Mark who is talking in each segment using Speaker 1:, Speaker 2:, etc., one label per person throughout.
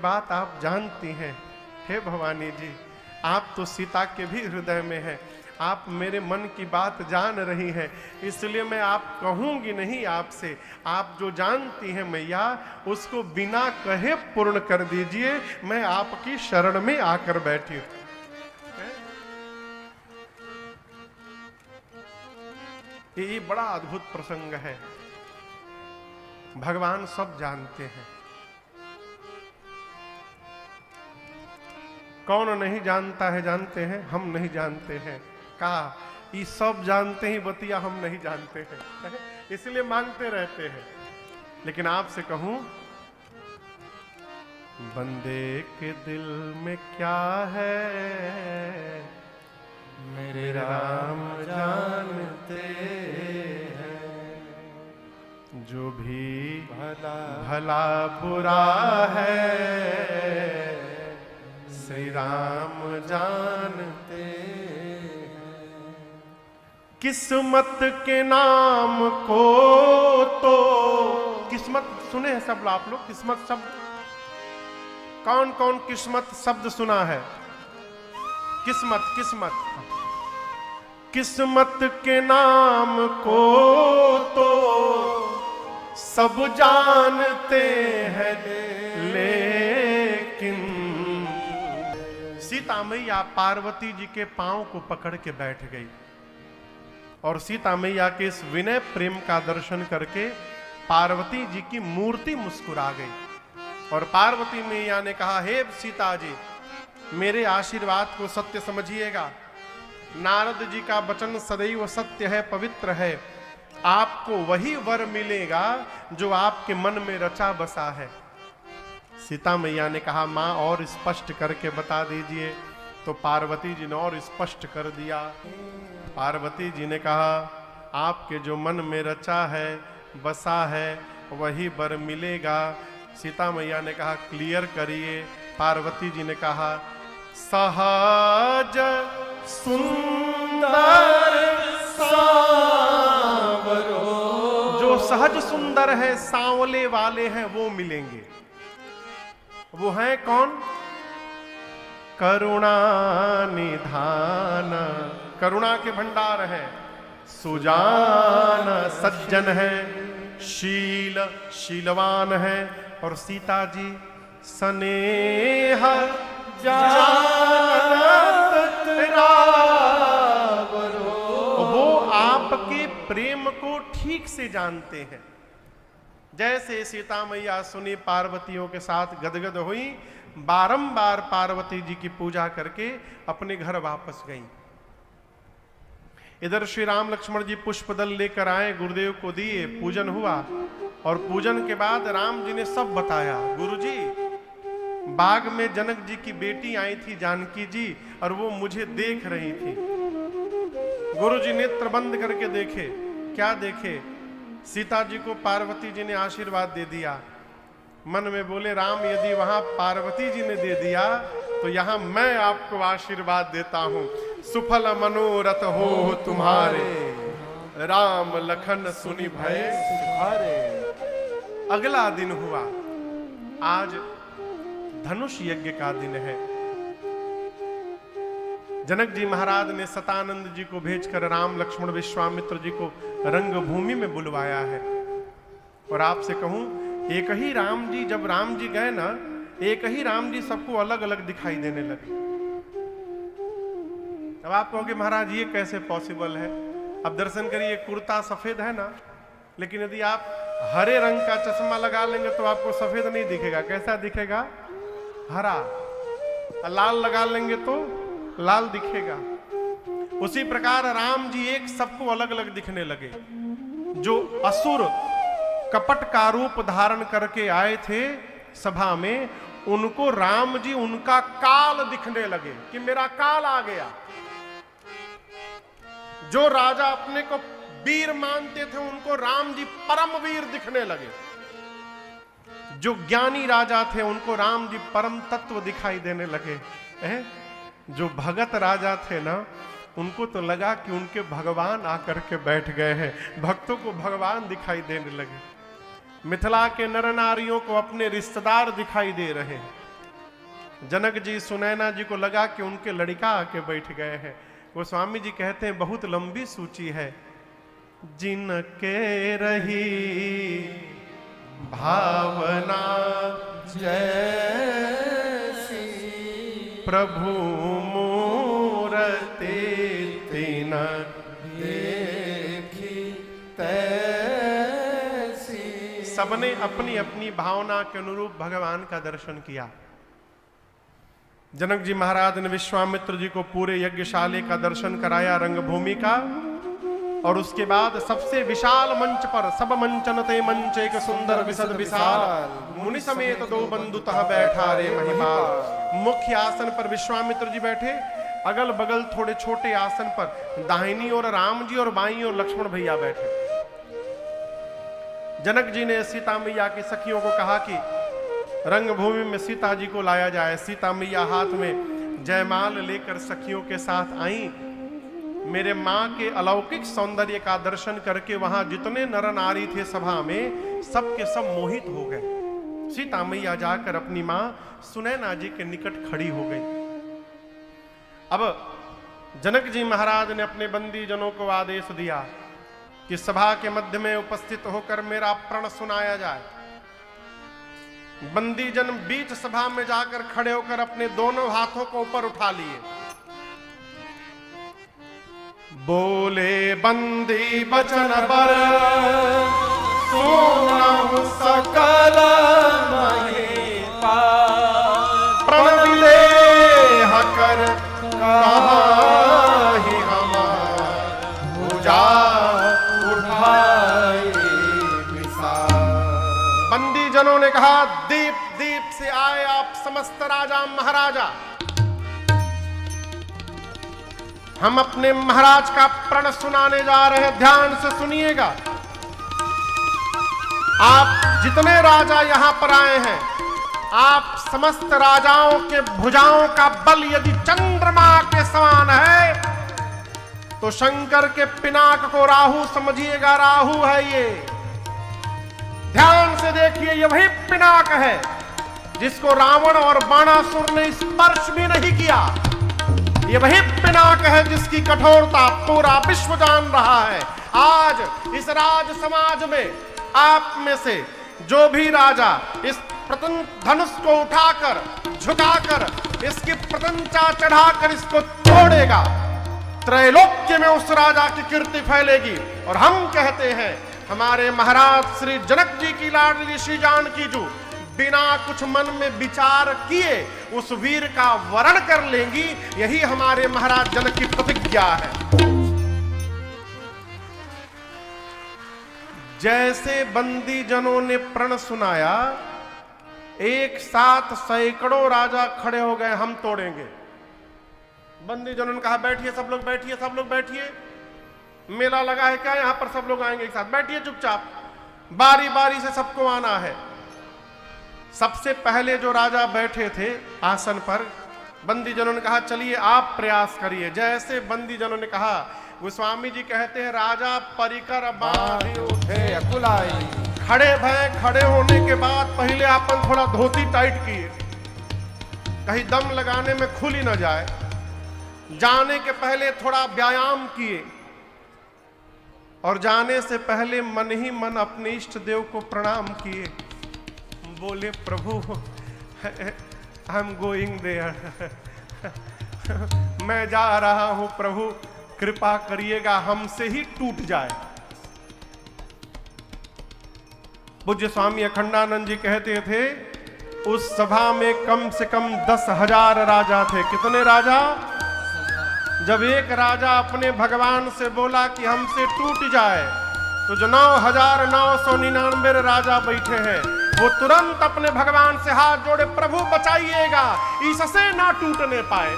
Speaker 1: बात आप जानती हैं। हे भवानी जी, आप तो सीता के भी हृदय में हैं, आप मेरे मन की बात जान रही हैं, इसलिए मैं आप कहूंगी नहीं आपसे। आप जो जानती हैं मैया, उसको बिना कहे पूर्ण कर दीजिए। मैं आपकी शरण में आकर बैठी हूं। ये बड़ा अद्भुत प्रसंग है। भगवान सब जानते हैं। कौन नहीं जानता है? जानते हैं, हम नहीं जानते हैं। कहा ये सब जानते ही बतिया हम नहीं जानते हैं, इसलिए मांगते रहते हैं। लेकिन आपसे कहूं, बंदे के दिल में क्या है मेरे राम जानते हैं। जो भी भला बुरा है श्री राम जानते हैं। किस्मत के नाम को तो, किस्मत सुने हैं सब आप लोग? किस्मत शब्द कौन कौन किस्मत शब्द सुना है? किस्मत, किस्मत, किस्मत के नाम को तो सब जानते हैं, लेकिन सीता मैया पार्वती जी के पांव को पकड़ के बैठ गई और सीता मैया के इस विनय प्रेम का दर्शन करके पार्वती जी की मूर्ति मुस्कुरा गई। और पार्वती मैया ने कहा, हे सीता जी, मेरे आशीर्वाद को सत्य समझिएगा। नारद जी का वचन सदैव सत्य है, पवित्र है। आपको वही वर मिलेगा जो आपके मन में रचा बसा है। सीता मैया ने कहा, मां और स्पष्ट करके बता दीजिए। तो पार्वती जी ने और स्पष्ट कर दिया। पार्वती जी ने कहा, आपके जो मन में रचा है बसा है वही वर मिलेगा। सीता मैया ने कहा, क्लियर करिए। पार्वती जी ने कहा, सहज सुंदर सांवरो, जो सहज सुंदर है, सांवले वाले हैं, वो मिलेंगे। वो हैं कौन? करुणा निधान, करुणा के भंडार है, सुजान सज्जन है, शील शीलवान है। और सीता जी स्नेह जानत रावरो, वो आपके प्रेम को ठीक से जानते हैं। जैसे सीता मैया सुनी पार्वतियों के साथ गदगद हुई, बारंबार पार्वती जी की पूजा करके अपने घर वापस गईं। इधर श्री राम लक्ष्मण जी पुष्पदल लेकर आए, गुरुदेव को दिए, पूजन हुआ। और पूजन के बाद राम जी ने सब बताया। गुरुजी, बाग में जनक जी की बेटी आई थी जानकी जी, और वो मुझे देख रही थी। गुरुजी नेत्र बंद करके देखे। क्या देखे? सीता जी को पार्वती जी ने आशीर्वाद दे दिया। मन में बोले, राम यदि वहां पार्वती जी ने दे दिया तो यहां मैं आपको आशीर्वाद देता हूं। सुफल मनोरथ हो तुम्हारे, राम लखन सुनि भय सुधारे। अगला दिन हुआ, आज धनुष यज्ञ का दिन है। जनक जी महाराज ने सतानंद जी को भेजकर राम लक्ष्मण विश्वामित्र जी को रंगभूमि में बुलवाया है। और आपसे कहूं, एक ही राम जी, जब राम जी गए ना, एक ही राम जी सबको अलग अलग दिखाई देने लगे। अब आप कहोगे महाराज ये कैसे पॉसिबल है? अब दर्शन करिए, कुर्ता सफेद है ना, लेकिन यदि आप हरे रंग का चश्मा लगा लेंगे तो आपको सफेद नहीं दिखेगा। कैसा दिखेगा? हरा। लाल लगा लेंगे तो लाल दिखेगा। उसी प्रकार राम जी एक सबको अलग अलग दिखने लगे। जो असुर कपट का रूप धारण करके आए थे सभा में, उनको राम जी उनका काल दिखने लगे कि मेरा काल आ गया। जो राजा अपने को वीर मानते थे, उनको राम जी परम वीर दिखने लगे। जो ज्ञानी राजा थे, उनको राम जी परम तत्व दिखाई देने लगे। जो भगत राजा थे ना, उनको तो लगा कि उनके भगवान आकर के बैठ गए हैं। भक्तों को भगवान दिखाई देने लगे। मिथिला के नर नारियों को अपने रिश्तेदार दिखाई दे रहे हैं। जनक जी सुनैना जी को लगा कि उनके लड़का आके बैठ गए हैं। गोस्वामी जी कहते हैं बहुत लंबी सूची है। जिनके रही भावना
Speaker 2: जैसी
Speaker 1: प्रभु मूरति तीन
Speaker 2: देखी तैसी।
Speaker 1: सबने अपनी अपनी भावना के अनुरूप भगवान का दर्शन किया। जनक जी महाराज ने विश्वामित्र जी को पूरे यज्ञशाले का दर्शन कराया, रंगभूमि का, और उसके बाद सबसे विशाल मंच पर सब मंचनते मंच एक सुंदर विशद विशाल मुनि समेत दो बंधुतः बैठा रे महिपाल। मुख्य आसन पर विश्वामित्र जी बैठे, अगल बगल थोड़े छोटे आसन पर दाहिनी ओर राम जी और बाईं ओर लक्ष्मण भैया बैठे। जनक जी ने सीता मैया की सखियों को कहा कि रंगभूमि में सीता जी को लाया जाए। सीता मैया हाथ में जयमाल लेकर सखियों के साथ आई। मेरे माँ के अलौकिक सौंदर्य का दर्शन करके वहां जितने नर नारी थे सभा में, सब के सब मोहित हो गए। सीता मैया जाकर अपनी माँ सुनैना जी के निकट खड़ी हो गई। अब जनक जी महाराज ने अपने बंदी जनों को आदेश दिया कि सभा के मध्य में उपस्थित होकर मेरा प्रण सुनाया जाए। बंदी जन बीच सभा में जाकर खड़े होकर अपने दोनों हाथों को ऊपर उठा लिए। बोले बंदी बचन बर
Speaker 2: सुनहु सकल महिपाल।
Speaker 1: प्रण विदेह कर काहि हमार भुजा
Speaker 2: उठाए विशाल।
Speaker 1: बंदी जनों ने कहा, दीप दीप से आए आप समस्त राजा महाराजा, हम अपने महाराज का प्रण सुनाने जा रहे हैं, ध्यान से सुनिएगा। आप जितने राजा यहां पर आए हैं, आप समस्त राजाओं के भुजाओं का बल यदि चंद्रमा के समान है तो शंकर के पिनाक को राहु समझिएगा, राहु है ये। ध्यान से देखिए, ये वही पिनाक है जिसको रावण और बाणासुर ने स्पर्श भी नहीं किया। ये वही पिनाक है जिसकी कठोरता पूरा विश्व जान रहा है। आज इस राज समाज में आप में से जो भी राजा इस धनुष को उठाकर झुकाकर इसकी प्रतंचा चढ़ाकर इसको तोड़ेगा, त्रैलोक्य में उस राजा की कीर्ति फैलेगी। और हम कहते हैं हमारे महाराज श्री जनक जी की लाडली श्री जानकी जी बिना कुछ मन में विचार किए उस वीर का वरण कर लेंगी। यही हमारे महाराज जनक की प्रतिज्ञा है। जैसे बंदी जनों ने प्रण सुनाया, एक साथ सैकड़ों राजा खड़े हो गए, हम तोड़ेंगे। बंदी जनों ने कहा, बैठिए सब लोग, बैठिए सब लोग, बैठिए, मेला लगा है क्या, यहां पर सब लोग आएंगे एक साथ, बैठिए चुपचाप, बारी बारी से सबको आना है। सबसे पहले जो राजा बैठे थे आसन पर, बंदी जनों ने कहा, चलिए आप प्रयास करिए। जैसे बंदी जनों ने कहा, गोस्वामी जी कहते हैं, राजा परिकर बांध उठे
Speaker 2: अकुलाई।
Speaker 1: खड़े भय, खड़े होने के बाद पहले अपन थोड़ा धोती टाइट किए, कहीं दम लगाने में खुल ही न जाए। जाने के पहले थोड़ा व्यायाम किए और जाने से पहले मन ही मन अपने इष्ट देव को प्रणाम किए। बोले, प्रभु आई एम गोइंग देयर, मैं जा रहा हूं प्रभु, कृपा करिएगा हमसे ही टूट जाए। पूज्य स्वामी अखंडानंद जी कहते थे, उस सभा में कम से कम 10,000 राजा थे। कितने राजा? जब एक राजा अपने भगवान से बोला कि हमसे टूट जाए, तो जो 9,999 राजा बैठे हैं वो तुरंत अपने भगवान से हाथ जोड़े, प्रभु बचाइएगा, इससे ना टूटने पाए।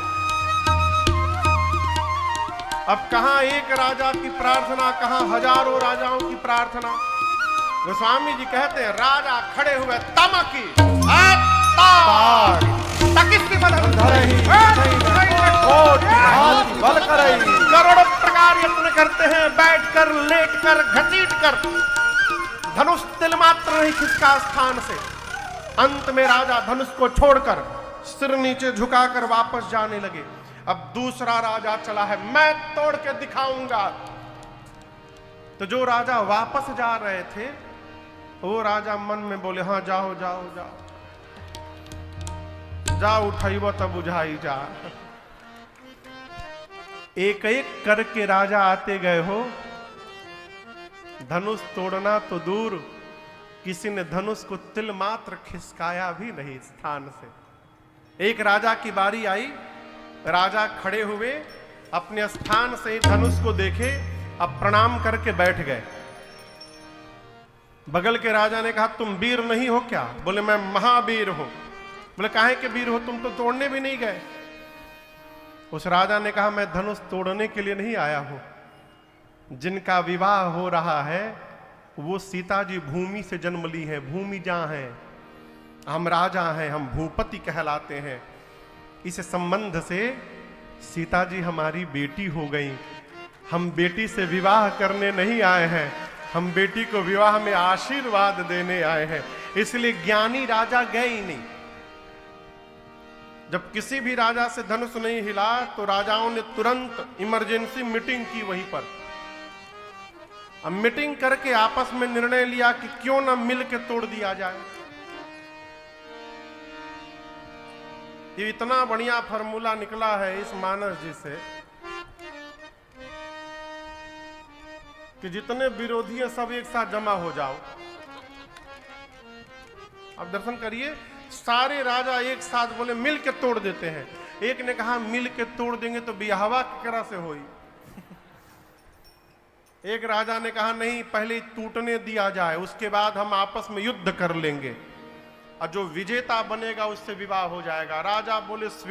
Speaker 1: अब कहां एक राजा की प्रार्थना, कहां हजारों राजाओं की प्रार्थना। गोस्वामी जी कहते हैं, राजा खड़े हुए तमकी करोड़ों प्रकार यत्न करते हैं, बैठकर, लेटकर, घसीटकर, धनुष तिल मात्र नहीं खिसका स्थान से। अंत में राजा धनुष को छोड़कर सिर नीचे झुकाकर वापस जाने लगे। अब दूसरा राजा चला है, मैं तोड़ के दिखाऊंगा। तो जो राजा वापस जा रहे थे वो राजा मन में बोले, हाँ जाओ जाओ जाओ, जा उठाइब तब बुझाई जा। एक एक करके राजा आते गए हो, धनुष तोड़ना तो दूर, किसी ने धनुष को तिल मात्र खिसकाया भी नहीं स्थान से। एक राजा की बारी आई, राजा खड़े हुए, अपने स्थान से धनुष को देखे, अब प्रणाम करके बैठ गए। बगल के राजा ने कहा, तुम वीर नहीं हो क्या? बोले, मैं महावीर हूं। बोले, काहे के वीर हो, तुम तो तोड़ने भी नहीं गए। उस राजा ने कहा, मैं धनुष तोड़ने के लिए नहीं आया हूं, जिनका विवाह हो रहा है वो सीता जी भूमि से जन्म ली है, भूमिजा हैं, हम राजा हैं, हम भूपति कहलाते हैं। इस संबंध से सीता जी हमारी बेटी हो गई। हम बेटी से विवाह करने नहीं आए हैं, हम बेटी को विवाह में आशीर्वाद देने आए हैं। इसलिए ज्ञानी राजा गए ही नहीं। जब किसी भी राजा से धनुष नहीं हिला तो राजाओं ने तुरंत इमरजेंसी मीटिंग की वहीं पर। अब मीटिंग करके आपस में निर्णय लिया कि क्यों ना मिल के तोड़ दिया जाए। ये इतना बढ़िया फॉर्मूला निकला है इस मानस जी से कि जितने विरोधी हैं सब एक साथ जमा हो जाओ। अब दर्शन करिए, सारे राजा एक साथ बोले मिल के तोड़ देते हैं। एक ने कहा मिल के तोड़ देंगे तो बियाहवा केकरा से होई। एक राजा ने कहा नहीं, पहले टूटने दिया जाए, उसके बाद हम आपस में युद्ध कर लेंगे और जो विजेता बनेगा उससे विवाह हो जाएगा। राजा बोले स्वीकार